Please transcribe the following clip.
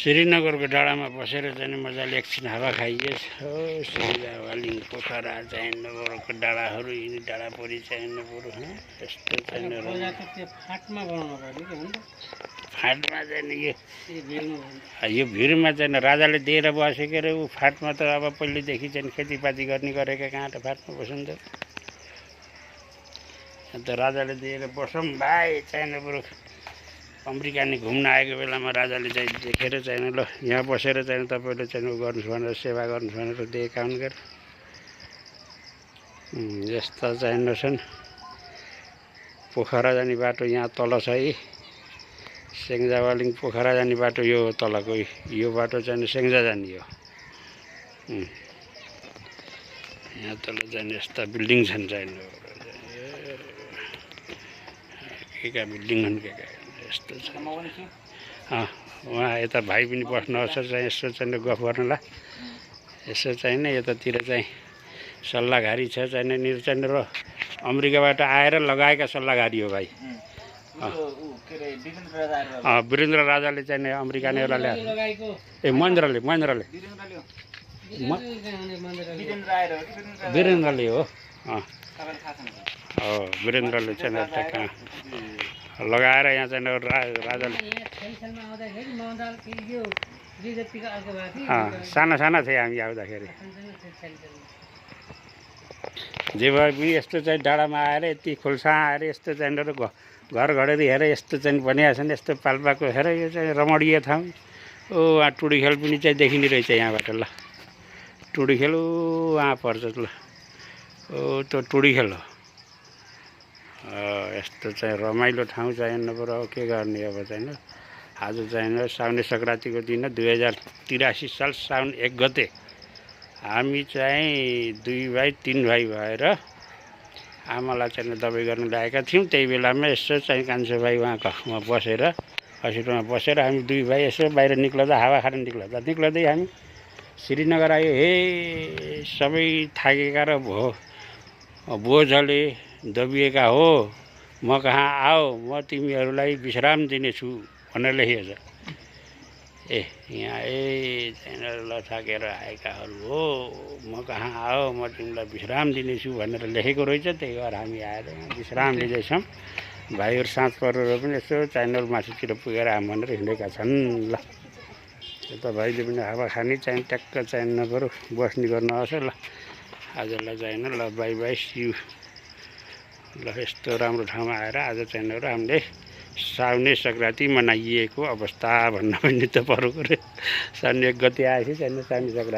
श्रीनगरको डाँडामा बसेर चाहिँ मजाले एकछिन हावा खाइएस् हो। सिरिजावालिङ पोखरा चाहिँ नगरको डाँडाहरू यिनी डाँडापरि चाहिँ बरु यस्तो चाहिँ फाँटमा चाहिँ यो भिरमा चाहिँ राजाले दिएर बसेको रे ऊ फाँटमा त अब पहिलेदेखि चाहिँ खेतीपाती गर्ने गरेका कहाँ त फाँटमा बस्नु त। अन्त राजाले दिएर बसौँ भाइ चाहिँ बरु अमेरिका नि घुम्न आएको बेलामा राजाले चाहिँ देखेर चाहिँ ल यहाँ बसेर चाहिँ तपाईँले चाहिँ गर्नुहोस् भनेर सेवा गर्नुहोस् भनेर दिएका हुन् गएर यस्ता चाहिँ छन्। पोखरा जाने बाटो यहाँ तल छ है। सेङ्जावालिङ पोखरा जाने बाटो यो तलको यो बाटो चाहिँ सेङ्जा जाने हो। यहाँ तल जाने यस्ता बिल्डिङ छन् चाहिँ के बिल्डिङ हुन् के यस्तो छ। उहाँ यता भाइ पनि बस्नुहोस् चाहिँ यसो चाहिँ गफ गर्नुलाई यसो चाहिँ यतातिर चाहिँ सल्लाहघारी छ चाहिँ नि चाहिँ र अमेरिकाबाट आएर लगाएका सल्लाहघारी हो भाइ। वीरेन्द्र राजाले चाहिँ अमेरिका नै ल्याएर ए महेन्द्रले वीरेन्द्रले हो। वीरेन्द्रले चाहिँ लगाएर यहाँ चाहिँ राजाले साना साना थिए हामी आउँदाखेरि। जे भए पनि यस्तो चाहिँ डाँडामा आएर यति खोल्सा आएर यस्तो चाहिँ घर घडेरी हेर यस्तो चाहिँ बनिएको छन् यस्तो पाल्पाको हेर यो चाहिँ रमणीय ठाउँ। वहाँ टुडी खेल पनि चाहिँ देखिने रहेछ यहाँबाट ल। टुडी खेल वहाँ पर्छ ल। त्यो टुडी खेल हो। यस्तो चाहिँ रमाइलो ठाउँ चाहिँ नपऱ्यो अब के गर्ने अब चाहिँ आज चाहिँ साउने सङ्क्रान्तिको दिन 2083 साल साउन 1 गते हामी चाहिँ 2 भाइ 3 भाइ भएर आमालाई चाहिँ दबाई गर्न ल्याएका थियौँ। त्यही बेलामा यसो चाहिँ कान्छो भाइ उहाँ बसेर हस्पिटलमा बसेर हामी 2 भाइ यसो बाहिर निक्लदा हावा खान निक्लदै हामी श्रीनगर आयो। हे सबै थाकेका र बोझले दबिएका हो म कहाँ आओ म तिमीहरूलाई विश्राम दिनेछु भनेर लेखिएको छ। यहाँ ल थाकेर आएकाहरू हो म कहाँ आओ म तिमीलाई विश्राम दिनेछु भनेर लेखेको रहेछ। त्यही भएर हामी आएर विश्राम लिँदैछौँ। भाइहरू साँझ परेर पनि यसो च्यानल माथितिर पुगेर आऊँ भनेर हिँडेका छन् ल। यता भाइले पनि हावा खाने चाहिँ ट्याक्क चाहिँ नपऱ्यो बस्ने गर्नु आउँछ ल। आजलाई चाहिँ ल बाई बाई सियु ल। यस्तो राम्रो ठाउँमा आएर आज चाहिँ हामीले साउने सङ्क्रान्ति मनाइएको अवस्था भन्न पनि त परेको रे। साउने 1 गते आएपछि चाहिँ साउने सङ्क्रान्ति।